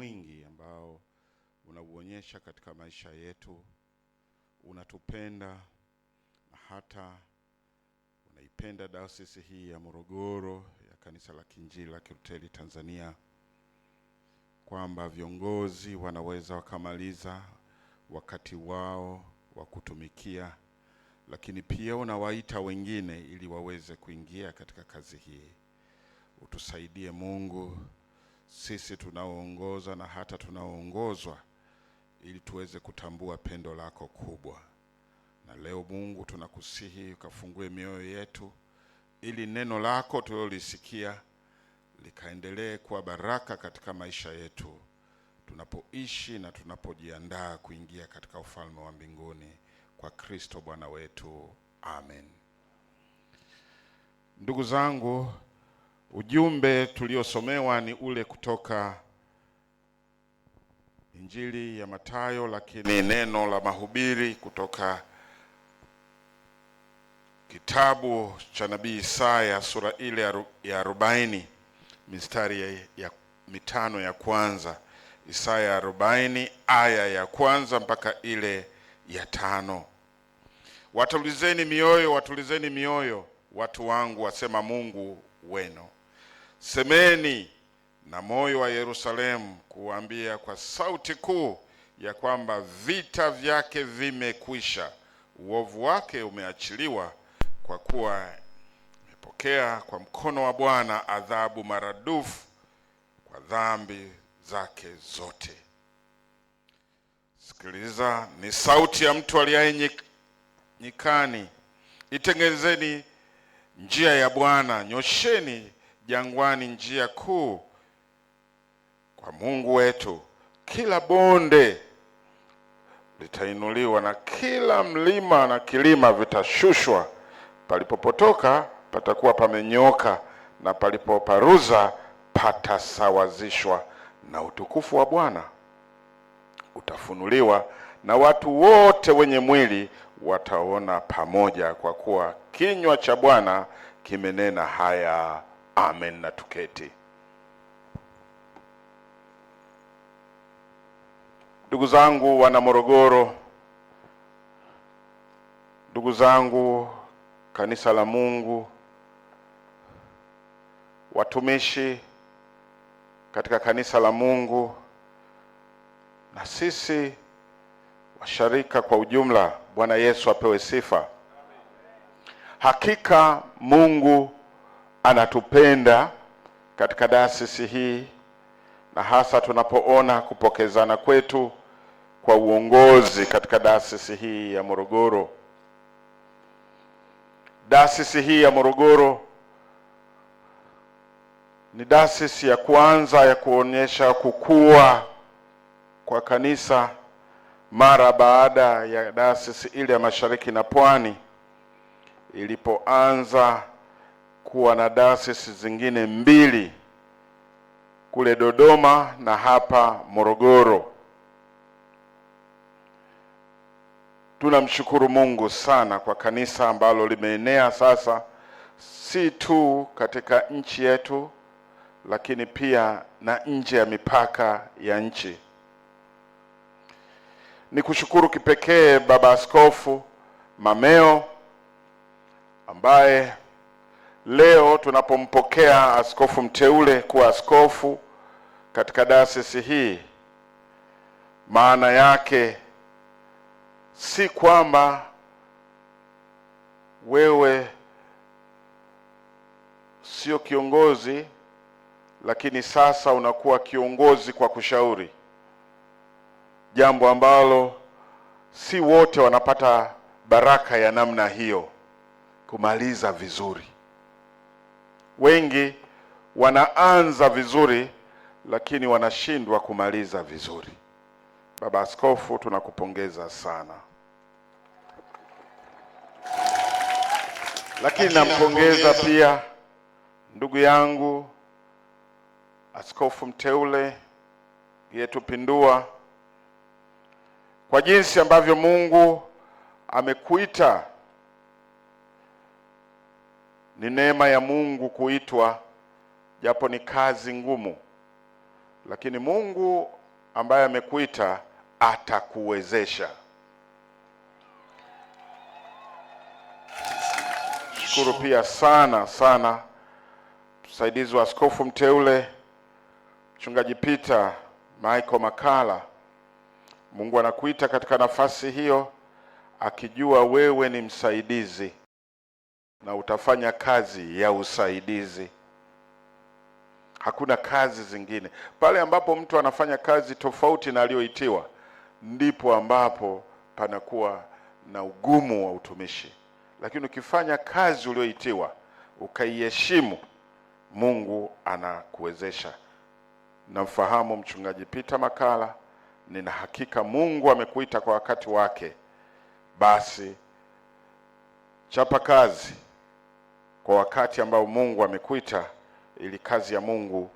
mwingi ambao unauonyesha katika maisha yetu. Unatupenda na hata unaipenda dayosisi hii ya Morogoro ya Kanisa la Kiinjili la Kilutheri Tanzania, kwamba viongozi wanaweza wakamaliza wakati wao wa kutumikia, lakini pia unawaita wengine ili waweze kuingia katika kazi hii. Utusaidie Mungu, sisi tunaoongoza na hata tunaoongozwa, ili tuweze kutambua pendo lako kubwa. Na leo Mungu tunakusihi ukafungue mioyo yetu, ili neno lako tulilolisikia likaendelee kuwa baraka katika maisha yetu, tunapoishi na tunapojiandaa kuingia katika ufalme wa mbinguni kwa Kristo Bwana wetu. Amen. Ndugu zangu, ujumbe tuliosomewa ni ule kutoka Injili ya Mathayo, lakini neno la mahubiri kutoka kitabu cha nabii Isaya sura ile ya 40 mistari ya 5 ya kwanza. Isaya 40 aya ya kwanza mpaka ile ya 5. Watulizeni mioyo watu wangu, wasema Mungu wenu. Semeni na moyo wa Yerusalemu, kuambia kwa sauti kuu ya kwamba vita vyake vimekwisha, uovu wake umeachiliwa, kwa kuwa amepokea kwa mkono wa Bwana adhabu maradufu kwa dhambi zake zote. Sikiliza, ni sauti ya mtu aliye nyikani, itengenezeni njia ya Bwana, nyosheni jangwani njia kuu kwa Mungu wetu. Kila bonde litainuliwa na kila mlima na kilima vitashushwa. Palipopotoka patakuwa pamenyoka, na palipoparuza patasawazishwa. Na utukufu wa Bwana utafunuliwa, na watu wote wenye mwili wataona pamoja, kwa kuwa kinywa cha Bwana kimenena haya. Amen. Na tuketi. Ndugu zangu wana Morogoro, ndugu zangu kanisa la Mungu, watumishi katika kanisa la Mungu, na sisi washarika kwa ujumla, Bwana Yesu apewe sifa. Hakika Mungu anatupenda katika dayosisi hii, na hasa tunapoona kupokezana kwetu kwa uongozi katika dayosisi hii ya Morogoro. Dayosisi hii ya Morogoro ni dayosisi ya kwanza ya kuonyesha kukua kwa kanisa mara baada ya dayosisi ile ya Mashariki na Pwani ilipoanza kuwa na dayosisi zingine 2 kule Dodoma na hapa Morogoro. Tunamshukuru Mungu sana kwa kanisa ambalo limeenea sasa, si tu katika nchi yetu, lakini pia na nje ya mipaka ya nchi. Nikushukuru kipekee Baba Askofu Mameo, ambaye leo tunapompokea askofu mteule kuwa askofu katika dayosisi hii, maana yake si kwamba wewe sio kiongozi, lakini sasa unakuwa kiongozi kwa kushauri, jambo ambalo si wote wanapata baraka ya namna hiyo, kumaliza vizuri. Wengi wanaanza vizuri lakini wanashindwa kumaliza vizuri. Baba Askofu, tunakupongeza sana. Lakini nampongeza pia ndugu yangu askofu mteule Yetupindua kwa jinsi ambavyo Mungu amekuita. Ni neema ya Mungu kuitwa, japo ni kazi ngumu, lakini Mungu ambaye amekuita atakuwezesha. Shukuru pia sana msaidizi wa askofu mteule Mchungaji Peter Michael Makala. Mungu anakuita katika nafasi hiyo akijua wewe ni msaidizi na utafanya kazi ya usaidizi. Hakuna kazi zingine. Pale ambapo mtu anafanya kazi tofauti na aliyoitiwa, ndipo ambapo panakuwa na ugumu wa utumishi. Lakini ukifanya kazi uliyoitiwa, ukaiheshimu, Mungu anakuwezesha. Namfahamu Mchungaji Peter Makala, nina hakika Mungu amekuita kwa wakati wake. Basi chapa kazi kwa wakati ambao Mungu amekuita, ili kazi ya Mungu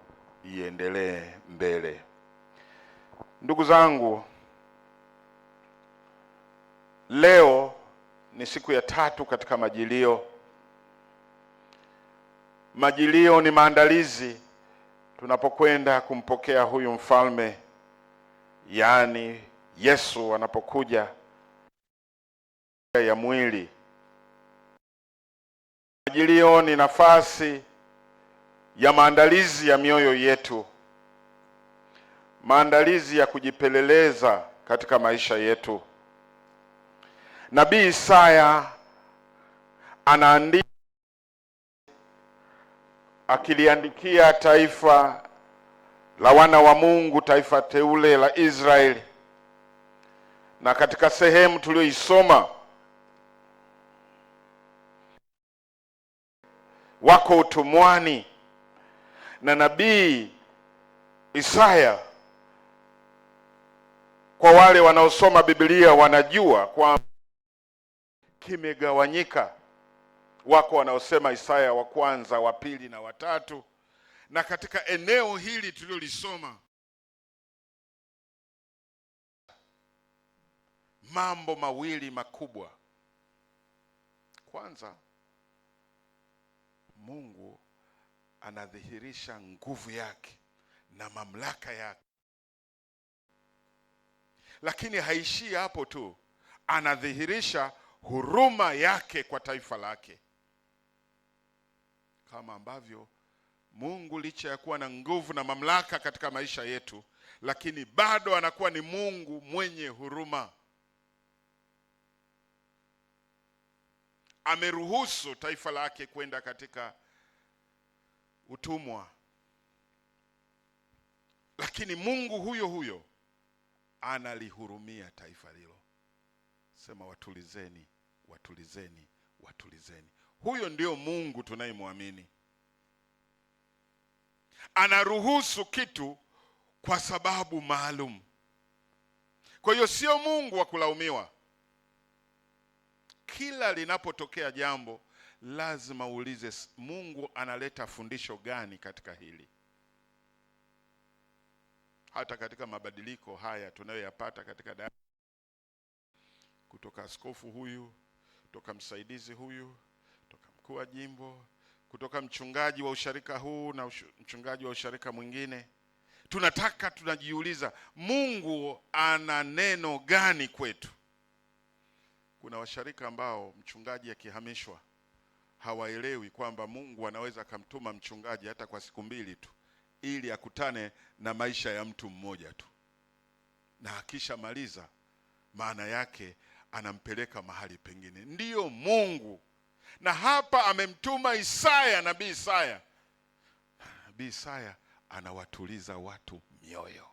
iendelee mbele. Ndugu zangu, leo ni siku ya 3 katika majilio. Majilio ni maandalizi tunapokwenda kumpokea huyu mfalme, yaani Yesu anapokuja ya mwili. Majilio ni nafasi ya maandalizi ya mioyo yetu, maandalizi ya kujipeleleza katika maisha yetu. Nabii Isaya anaandika akiliandikia taifa la wana wa Mungu, taifa teule la Israeli. Na katika sehemu tuliyoisoma, wako utumwani, na nabii Isaya, kwa wale wanaosoma Biblia wanajua kwa kimegawanyika. Wako wanaosema Isaya wa kwanza, wa pili na wa tatu. Na katika eneo hili tulilolisoma, mambo mawili makubwa. Kwanza, Mungu anadhihirisha nguvu yake na mamlaka yake. Lakini haishii hapo tu, anadhihirisha huruma yake kwa taifa lake. Kama ambavyo Mungu licha ya kuwa na nguvu na mamlaka katika maisha yetu, lakini bado anakuwa ni Mungu mwenye huruma. Ameruhusu taifa lake kwenda katika utumwa, lakini Mungu huyo huyo analihurumia taifa hilo. Sema watulizeni, watulizeni, watulizeni. Huyo ndio Mungu tunayemwamini. Anaruhusu kitu kwa sababu maalum. Kwa hiyo sio Mungu wa kulaumiwa. Kila linapotokea jambo, lazima uulize, Mungu analeta fundisho gani katika hili? Hata katika mabadiliko haya tunayoyapata katika kutoka askofu huyu, kutoka msaidizi huyu, kutoka mkuu wa jimbo, kutoka mchungaji wa usharika huu na mchungaji wa usharika mwingine, tunajiuliza, Mungu ana neno gani kwetu? Kuna washarika ambao mchungaji akihamishwa hawaelewi kwamba Mungu anaweza akamtuma mchungaji hata kwa siku 2 tu, ili akutane na maisha ya mtu mmoja tu, na akishamaliza maana yake anampeleka mahali pengine. Ndiyo Mungu. Na hapa amemtuma Isaya, nabii Isaya. Nabii Isaya anawatuliza watu mioyo.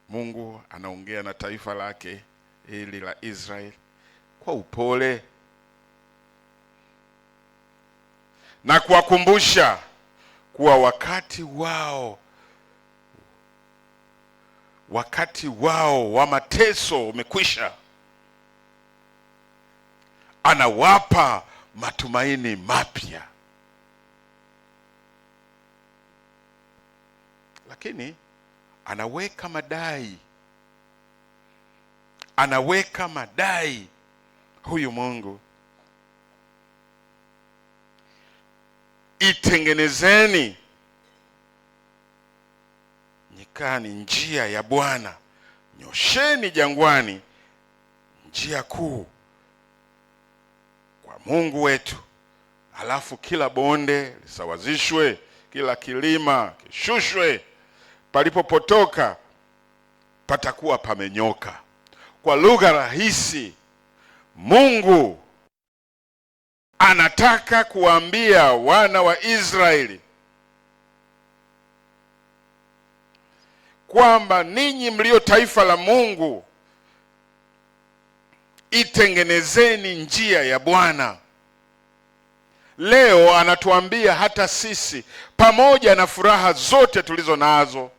Mungu anaongea na taifa lake hili la Israeli kwa upole na kuwakumbusha kuwa wakati wao wa mateso umekwisha. Anawapa matumaini mapya. Lakini anaweka madai huyu Mungu. Itengenezeni nyikani njia ya Bwana, nyosheni jangwani njia kuu kwa Mungu wetu. Halafu kila bonde lisawazishwe, kila kilima kishushwe, palipopotoka patakuwa pamenyoka. Kwa lugha rahisi, Mungu anataka kuambia wana wa Israeli kwamba ninyi mlio taifa la Mungu, itengenezeni njia ya Bwana. Leo anatuambia hata sisi, pamoja na furaha zote tulizo nazo,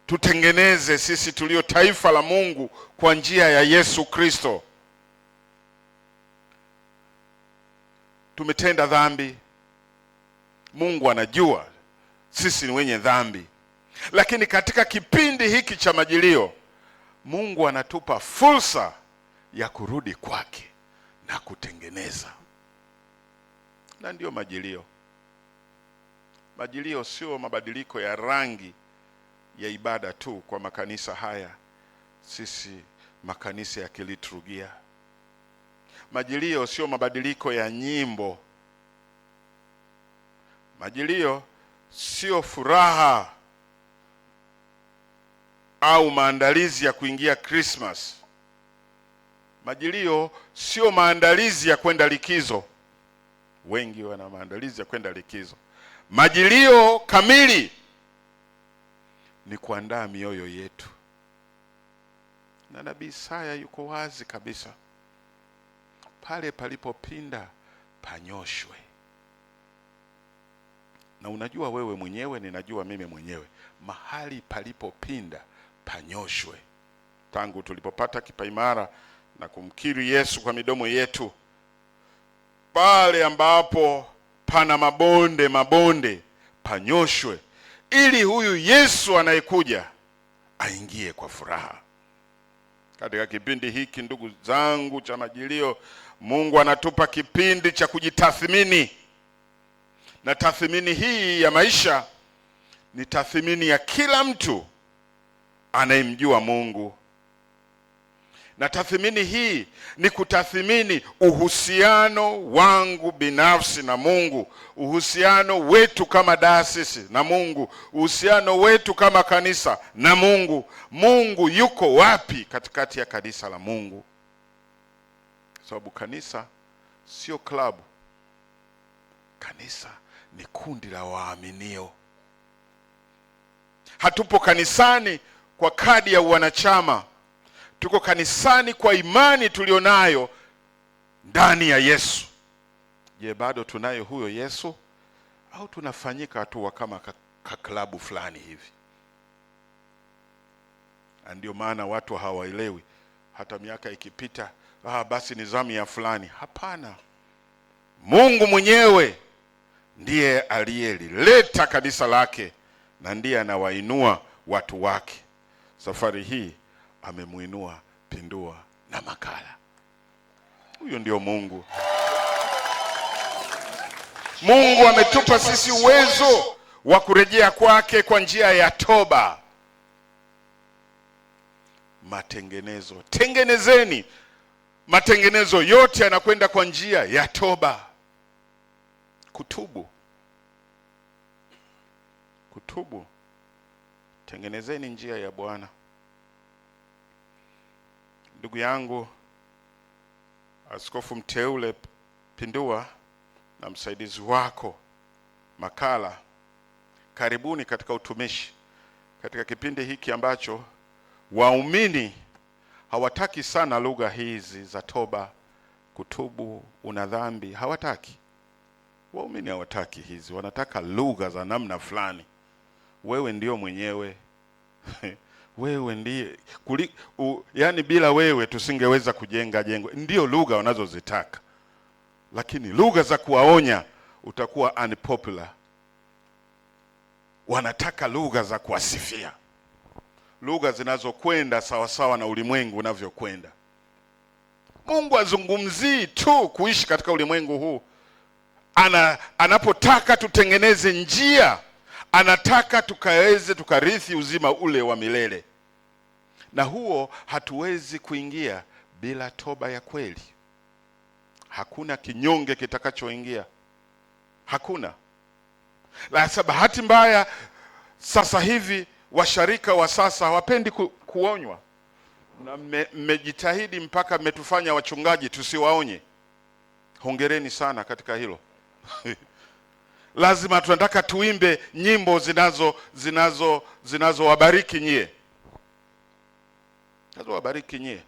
tutengeneze sisi tulio taifa la Mungu kwa njia ya Yesu Kristo. Tumetenda dhambi. Mungu anajua sisi ni wenye dhambi. Lakini katika kipindi hiki cha majilio, Mungu anatupa fursa ya kurudi kwake na kutengeneza. Na ndio majilio. Majilio sio mabadiliko ya rangi ya ibada tu kwa makanisa haya, sisi makanisa ya kiliturujia. Majilio sio mabadiliko ya nyimbo. Majilio sio furaha au maandalizi ya kuingia Christmas. Majilio sio maandalizi ya kwenda likizo. Wengi wana maandalizi ya kwenda likizo. Majilio kamili ni kuandaa mioyo yetu. Na nabii Isaya yuko wazi kabisa. Pale palipopinda panyoshwe. Na unajua wewe mwenyewe, ninajua mimi mwenyewe, mahali palipopinda panyoshwe. Tangu tulipopata kipaimara na kumkiri Yesu kwa midomo yetu, pale ambapo pana mabonde panyoshwe, ili huyu Yesu anayekuja aingie kwa furaha. Katika kipindi hiki, ndugu zangu, cha majilio, Mungu anatupa kipindi cha kujitathmini. Na tathmini hii ya maisha ni tathmini ya kila mtu anayemjua Mungu. Na tathmini hii ni kutathmini uhusiano wangu binafsi na Mungu, uhusiano wetu kama dayosisi na Mungu, uhusiano wetu kama kanisa na Mungu. Mungu yuko wapi katikati ya kanisa la Mungu? Sababu kanisa sio klabu. Kanisa ni kundi la waaminio. Hatupo kanisani kwa kadi ya wanachama. Tuko kanisani kwa imani tulionayo ndani ya Yesu. Je, bado tunayo huyo Yesu au tunafanyika tu kama klabu fulani hivi? Ndio maana watu hawaelewi. Hata miaka ikipita, basi ni zamu ya fulani. Hapana. Mungu mwenyewe ndiye aliyelileta kanisa lake na ndiye anawainua watu wake. Safari hii amemuinua Pindua na Makala. Huyo ndio Mungu. Mungu ametupa sisi uwezo wa kurejea kwake kwa njia ya toba. Matengenezo. Tengenezeni. Matengenezo yote yanakwenda kwa njia ya toba. Kutubu. Tengenezeni njia ya Bwana. Ndugu yangu askofu mteule Pindua na msaidizi wako Makala, karibuni katika utumishi, katika kipindi hiki ambacho waumini hawataki sana lugha hizi za toba, kutubu, una dhambi. Hawataki. Waumini hawataki hizi. Wanataka lugha za namna fulani. Wewe ndio mwenyewe. Wewe ndiye yani bila wewe tusingeweza kujenga jengo. Ndio lugha wanazozitaka. Lakini lugha za kuwaonya utakuwa unpopular. Wanataka lugha za kuwasifia. Lugha zinazokwenda sawa sawa na ulimwengu unavyokwenda. Mungu azungumzii tu kuishi katika ulimwengu huu. Anapotaka tutengeneze njia, anataka tukaweze tukarithi uzima ule wa milele, na huo hatuwezi kuingia bila toba ya kweli. Hakuna kinyonge kitakachoingia, hakuna. La bahati mbaya sasa hivi washarika wa sasa hawapendi kuonywa, na mmejitahidi mpaka mmetufanya wachungaji tusiwaonye. Hongereni sana katika hilo. Lazima tunataka tuimbe nyimbo zinazowabariki nyie, wabariki nyie.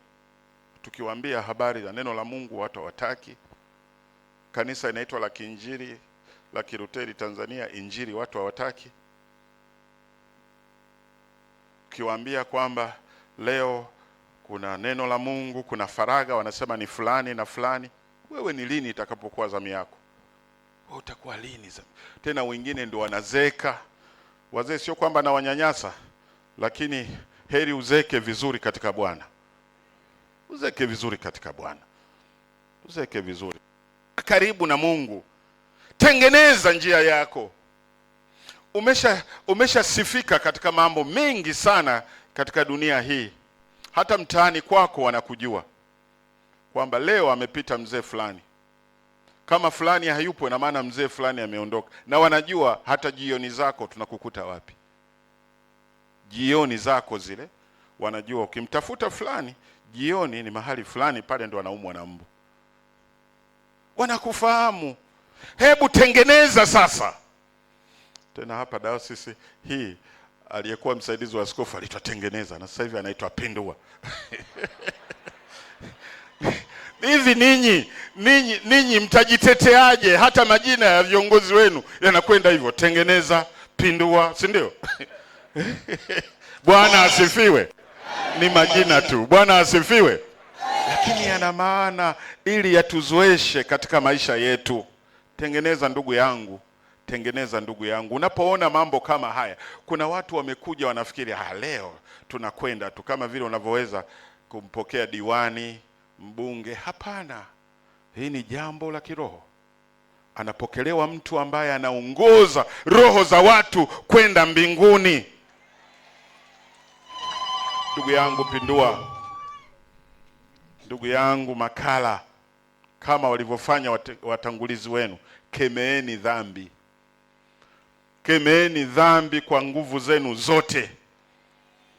Tukiwaambia habari ya neno la Mungu watu hawataki. Kanisa inaitwa la Kiinjili la Kiluteri Tanzania, Injili, watu hawataki. Ukiwaambia kwamba leo kuna neno la Mungu, kuna faraga, wanasema ni fulani na fulani. Wewe ni lini itakapokuwa zamu yako? Wewe utakuwa lini zamu? Tena wengine ndio wanazeka. Wazee sio kwamba na wanyanyasa, lakini heri uzeke vizuri katika Bwana. Uzeke vizuri katika Bwana. Uzeke vizuri karibu na Mungu. Tengeneza njia yako. Umeshasifika katika mambo mengi sana katika dunia hii. Hata mtaani kwako wanakujua kwamba leo amepita mzee fulani. Kama fulani hayupo, na maana mzee fulani ameondoka. Na wanajua hata jioni zako tunakukuta wapi. Jioni zako zile wanajua ukimtafuta fulani jioni ni mahali fulani, pale ndo anaumwa na mbu. Wanakufahamu. Hebu tengeneza sasa. Tena hapa dayosisi hii aliyekuwa msaidizi wa askofu aliitwa Tengeneza, na sasa hivi anaitwa Pindua. Hivi ninyi mtajiteteaje? Hata majina ya viongozi wenu yanakwenda hivyo, Tengeneza, Pindua, si ndio? Bwana asifiwe. Ni majina tu. Bwana asifiwe. Lakini yana maana ili yatuzoeshe katika maisha yetu. Tengeneza ndugu yangu. Tengeneza ndugu yangu. Unapoona mambo kama haya, kuna watu wamekuja wanafikiri leo tunakwenda tu kama vile unavyoweza kumpokea diwani, mbunge. Hapana. Hii ni jambo la kiroho. Anapokelewa mtu ambaye anaongoza roho za watu kwenda mbinguni. Ndugu yangu Pindua, ndugu yangu Makala, kama walivyofanya watangulizi wenu, kemeeni dhambi. Kemeeni dhambi kwa nguvu zenu zote.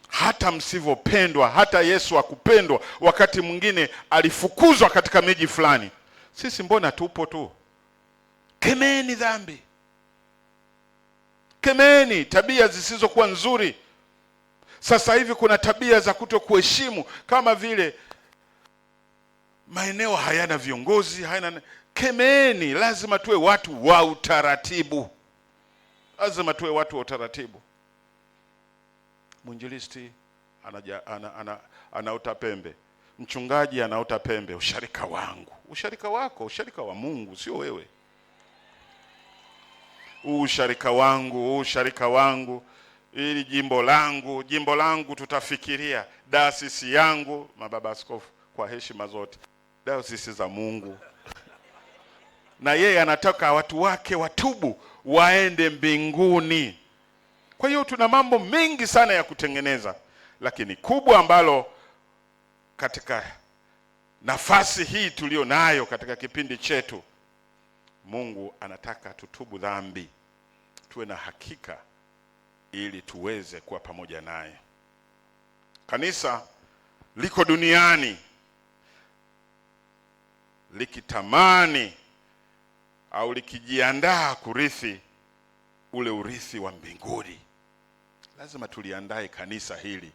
Hata msivyopendwa, hata Yesu akupendwa, wakati mwingine alifukuzwa katika miji fulani. Sisi mbona tupo tu? Kemeeni dhambi. Kemeeni tabia zisizokuwa nzuri. Sasa hivi kuna tabia za kutokuheshimu, kama vile maeneo hayana viongozi, hayana. Kemeeni. Lazima tuwe watu wa utaratibu. Lazima tuwe watu wa utaratibu. Mwinjilisti anaota pembe, mchungaji anaota pembe. Usharika wangu, usharika wako, usharika wa Mungu, sio wewe. Usharika wangu, usharika wangu, ili jimbo langu tutafikiria. Dayosisi yangu, mababa askofu, kwa heshima zote, dayosisi za Mungu. Na yeye anataka watu wake watubu, waende mbinguni. Kwa hiyo tuna mambo mengi sana ya kutengeneza, lakini kubwa ambalo katika nafasi hii tulio nayo katika kipindi chetu, Mungu anataka tutubu dhambi, tuwe na hakika, ili tuweze kuwa pamoja naye. Kanisa liko duniani likitamani au likijiandaa kurithi ule urithi wa mbinguni. Lazima tuliandae kanisa hili,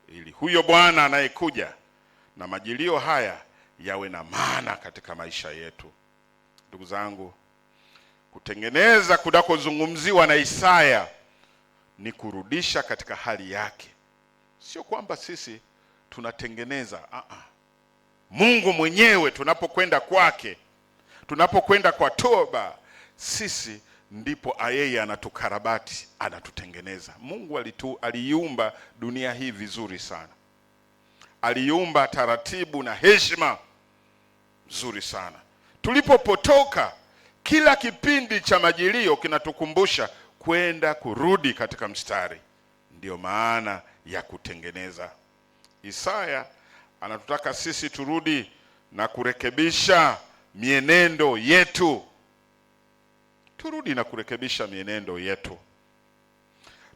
ili huyo Bwana anayekuja na majilio haya yawe na maana katika maisha yetu. Ndugu zangu, kutengeneza kunakozungumziwa na Isaya ni kurudisha katika hali yake. Sio kwamba sisi tunatengeneza. Mungu mwenyewe tunapokwenda kwake, tunapokwenda kwa toba, sisi ndipo yeye anatukarabati, anatutengeneza. Mungu aliumba dunia hii vizuri sana. Aliumba taratibu na heshima nzuri sana. Tulipopotoka, Kila kipindi cha majilio kinatukumbusha kwenda kurudi katika mstari. Ndiyo maana ya kutengeneza. Isaya anatutaka sisi turudi na kurekebisha mienendo yetu. Turudi na kurekebisha mienendo yetu.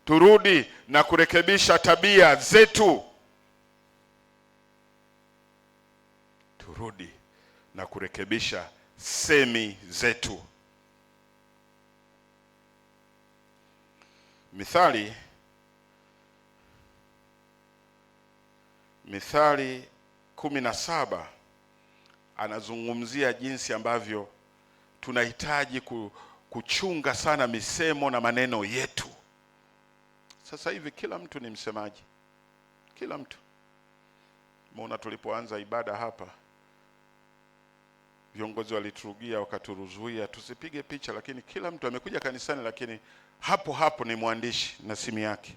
Turudi na kurekebisha tabia zetu. Turudi na kurekebisha semi zetu. Mithali 17 anazungumzia jinsi ambavyo tunahitaji kuchunga sana misemo na maneno yetu. Sasa hivi kila mtu ni msemaji. Kila mtu. Mbona tulipoanza ibada hapa, viongozi waliturugia wakaturuzuia tusipige picha, lakini kila mtu amekuja kanisani, lakini hapo ni mwandishi na simu yake.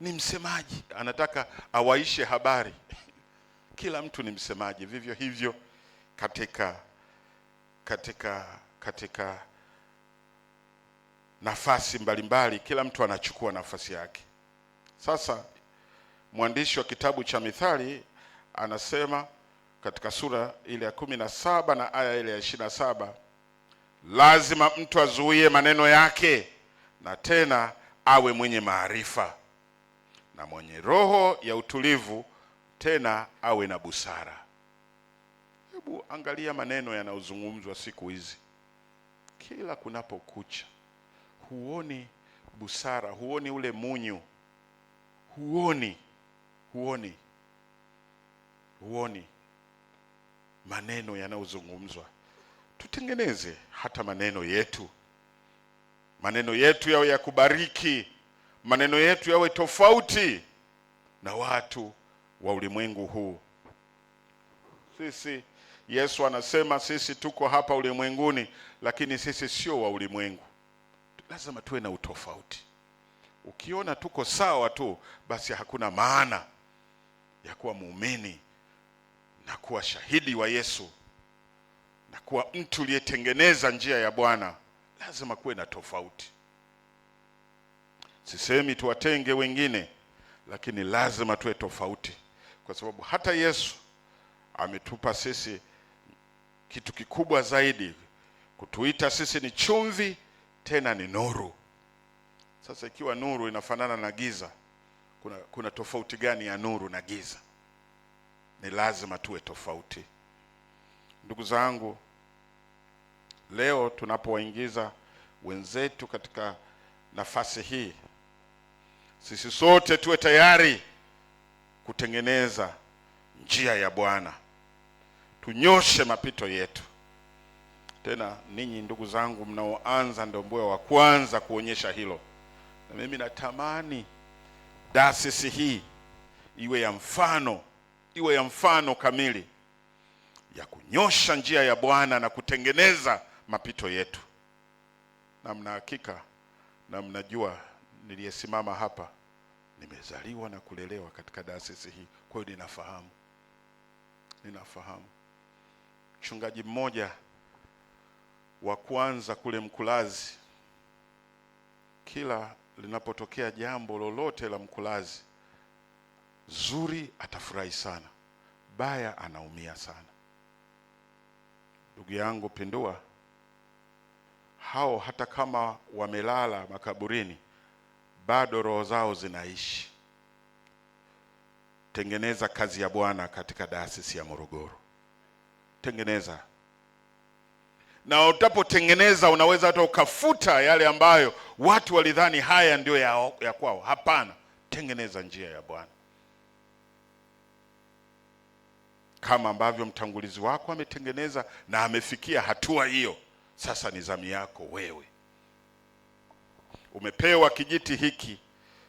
Ni msemaji, anataka awaishe habari. Kila mtu ni msemaji. Vivyo hivyo katika nafasi mbalimbali, kila mtu anachukua nafasi yake. Sasa mwandishi wa kitabu cha Mithali anasema katika sura ile ya 17 na aya ile ya 27, lazima mtu azuie maneno yake, na tena awe mwenye maarifa na mwenye roho ya utulivu, tena awe na busara. Hebu angalia maneno yanayozungumzwa siku hizi. Kila kunapokucha, huoni busara, huoni ule munyu, huoni maneno yanayozungumzwa. Tutengeneze hata maneno yetu. Maneno yetu yawe ya kubariki. Maneno yetu yawe tofauti na watu wa ulimwengu huu. Yesu anasema sisi tuko hapa ulimwenguni, lakini sisi sio wa ulimwengu. Lazima tuwe na utofauti. Ukiona tuko sawa tu, basi hakuna maana ya kuwa muumini na kuwa shahidi wa Yesu na kuwa mtu aliyetengeneza njia ya Bwana. Lazima kuwe na tofauti. Sisemi tuwatenge wengine, lakini lazima tuwe tofauti, kwa sababu hata Yesu ametupa sisi kitu kikubwa zaidi, kutuita sisi ni chumvi, tena ni nuru. Sasa ikiwa nuru inafanana na giza, kuna tofauti gani ya nuru na giza? Ni lazima tuwe tofauti. Ndugu zangu, leo tunapowaingiza wenzetu katika nafasi hii, sisi sote tuwe tayari kutengeneza njia ya Bwana. Tunyoshe mapito yetu. Tena ninyi ndugu zangu mnaoanza ndio mbwe wa kwanza kuonyesha hilo. Na mimi natamani dayosisi hii iwe ya mfano kamili ya kunyosha njia ya Bwana na kutengeneza mapito yetu. Na mna hakika na mnajua niliyesimama hapa nimezaliwa na kulelewa katika dayosisi hii. Kwa hiyo ninafahamu. Mchungaji mmoja wa kwanza kule Mkulazi, kila linapotokea jambo lolote la Mkulazi zuri atafurahi sana, baya anaumia sana. Ndugu yangu Pindua, hao hata kama wamelala makaburini, bado roho zao zinaishi. Tengeneza kazi ya Bwana katika dayosisi ya Morogoro. Tengeneza. Na utapotengeneza unaweza hata ukafuta yale ambayo watu walidhani haya ndio ya kwao. Hapana, tengeneza njia ya Bwana. Kama ambavyo mtangulizi wako ametengeneza na amefikia hatua hiyo, sasa ni zamu yako wewe. Umepewa kijiti hiki,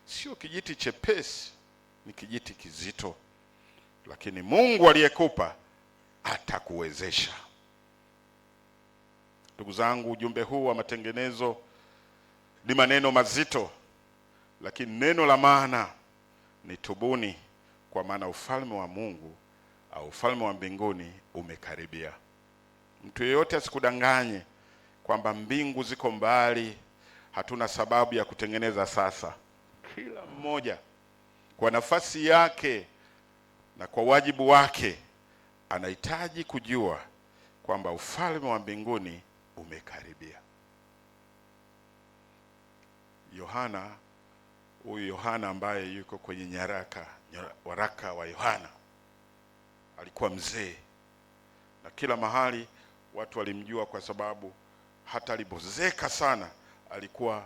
sio kijiti chepesi, ni kijiti kizito, lakini Mungu aliyekupa atakuwezesha. Ndugu zangu, ujumbe huu wa matengenezo ni maneno mazito, lakini neno la maana ni tubuni, kwa maana ufalme wa Mungu au ufalme wa mbinguni umekaribia. Mtu yeyote asikudanganye kwamba mbingu ziko mbali, hatuna sababu ya kutengeneza sasa. Kila mmoja kwa nafasi yake na kwa wajibu wake anahitaji kujua kwamba ufalme wa mbinguni umekaribia. Huyu Yohana ambaye yuko kwenye waraka wa Yohana alikuwa mzee, na kila mahali watu walimjua kwa sababu hata alipozeka sana alikuwa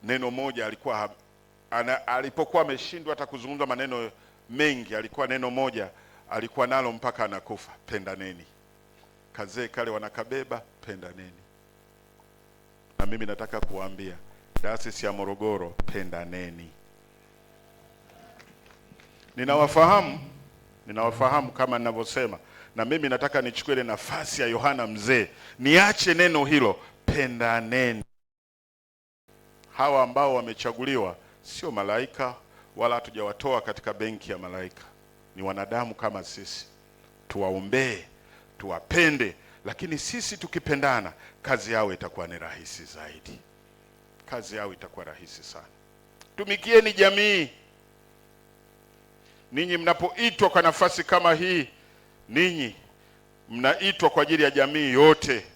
neno moja, alipokuwa ameshindwa hata kuzungumza maneno mengi, alikuwa neno moja alikuwa nalo mpaka anakufa: pendaneni. Kazee kale wanakabeba, pendaneni. Na mimi nataka kuambia Dayosisi ya Morogoro, pendaneni. Ninawafahamu kama ninavyosema, na mimi nataka nichukue ile nafasi ya Yohana mzee, niache neno hilo, pendaneni. Hawa ambao wamechaguliwa sio malaika, wala hatujawatoa katika benki ya malaika. Ni wanadamu kama sisi. Tuwaombee, tuwapende, lakini sisi tukipendana, kazi yao itakuwa ni rahisi zaidi. Kazi yao itakuwa rahisi sana. Tumikieni jamii. Ninyi mnapoitwa kwa nafasi kama hii, ninyi mnaitwa kwa ajili ya jamii yote.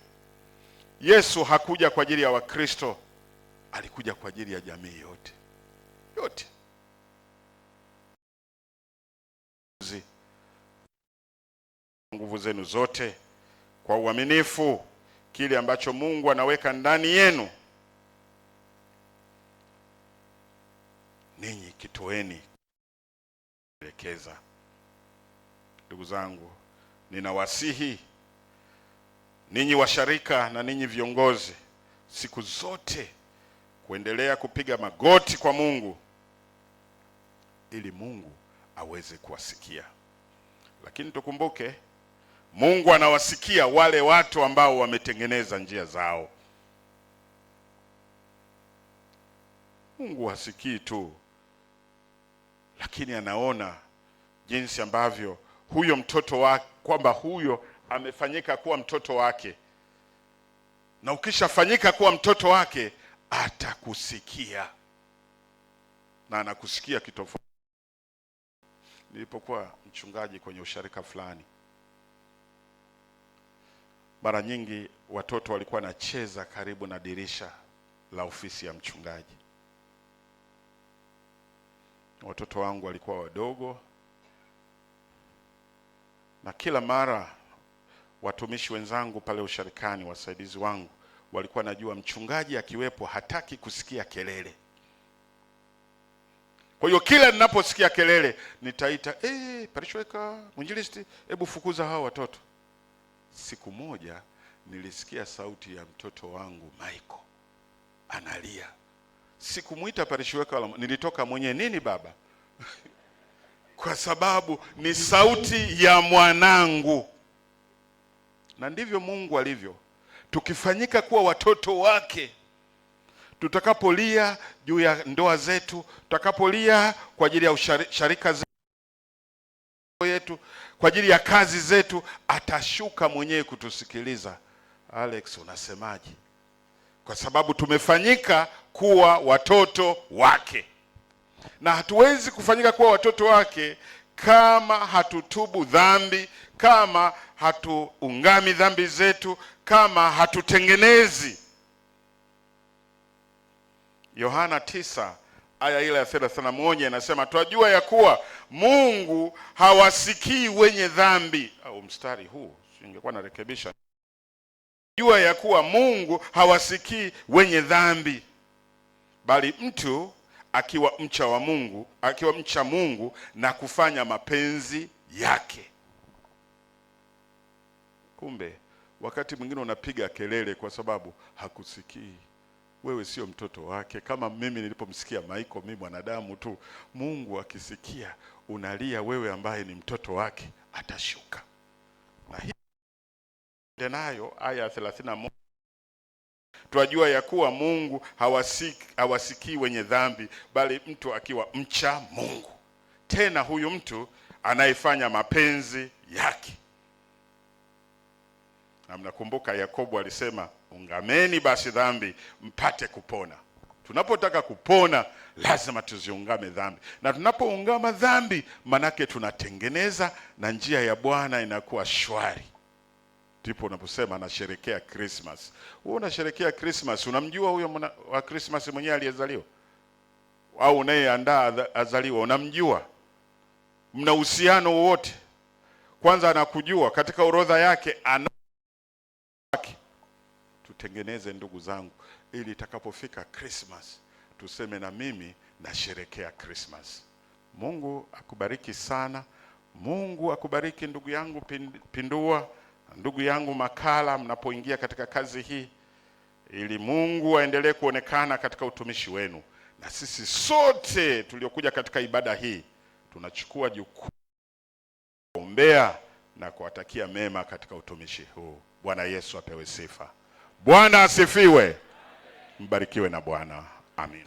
Yesu hakuja kwa ajili ya Wakristo, alikuja kwa ajili ya jamii yote. Yote. Nguvu zenu zote kwa uaminifu, kile ambacho Mungu anaweka ndani yenu, ninyi kitoeni elekeza. Ndugu zangu, ninawasihi ninyi washarika na ninyi viongozi siku zote kuendelea kupiga magoti kwa Mungu ili Mungu aweze kuwasikia. Lakini tukumbuke, Mungu anawasikia wale watu ambao wametengeneza njia zao. Mungu hasikii tu, lakini anaona jinsi ambavyo huyo mtoto wake, kwamba huyo amefanyika kuwa mtoto wake. Na ukishafanyika kuwa mtoto wake, atakusikia. Na anakusikia kitofauti. Nilipokuwa mchungaji kwenye usharika fulani, mara nyingi watoto walikuwa wanacheza karibu na dirisha la ofisi ya mchungaji. Watoto wangu walikuwa wadogo, na kila mara watumishi wenzangu pale usharikani, wasaidizi wangu, walikuwa najua mchungaji akiwepo hataki kusikia kelele. Kwa hiyo kila ninaposikia kelele nitaita, parishweka, mwinjilisti, hebu fukuza hao watoto. Siku moja nilisikia sauti ya mtoto wangu Michael analia. Sikumuita parishweka wala, nilitoka mwenyewe. Nini baba? Kwa sababu ni sauti ya mwanangu. Na ndivyo Mungu alivyo. Tukifanyika kuwa watoto wake, tutakapolia juu ya ndoa zetu, tutakapolia kwa ajili ya sharika zetu, kwa ajili ya kazi zetu, atashuka mwenyewe kutusikiliza. Alex, unasemaje? Kwa sababu tumefanyika kuwa watoto wake. Na hatuwezi kufanyika kuwa watoto wake kama hatutubu dhambi, kama hatuungami dhambi zetu, kama hatutengenezi. Yohana 9 aya ile ya 31 inasema, twajua ya kuwa Mungu hawasikii wenye dhambi. Au mstari huu singekuwa narekebisha. Jua ya kuwa Mungu hawasikii wenye dhambi, bali mtu akiwa mcha Mungu na kufanya mapenzi yake. Kumbe wakati mwingine unapiga kelele kwa sababu hakusikii. Wewe sio mtoto wake. Kama mimi nilipomsikia Michael, mimi mwanadamu tu. Mungu akisikia unalia, wewe ambaye ni mtoto wake, atashuka. Na hii nayo aya 31, twajua ya kuwa Mungu hawasikii wenye dhambi, bali mtu akiwa mcha Mungu, tena huyu mtu anayefanya mapenzi yake. Na mnakumbuka Yakobo alisema, Ungameni basi dhambi mpate kupona. Tunapotaka kupona lazima tuziungame dhambi, na tunapoungama dhambi manake tunatengeneza na njia ya Bwana inakuwa shwari. Ndipo unaposema nasherekea Christmas. Wewe unasherekea Christmas, unamjua huyo wa Christmas mwenyewe aliyezaliwa? Au unayeandaa azaliwa, unamjua? Mna uhusiano wote? Kwanza anakujua katika orodha yake Tutengeneze ndugu zangu, ili itakapofika Christmas tuseme na mimi nasherekea Christmas. Mungu akubariki sana. Mungu akubariki ndugu yangu Pindua, ndugu yangu Makala, mnapoingia katika kazi hii, ili Mungu aendelee kuonekana katika utumishi wenu. Na sisi sote tuliokuja katika ibada hii tunachukua jukumu kuombea na kuwatakia mema katika utumishi huu. Bwana Yesu apewe sifa. Bwana asifiwe. Mbarikiwe na Bwana. Amin.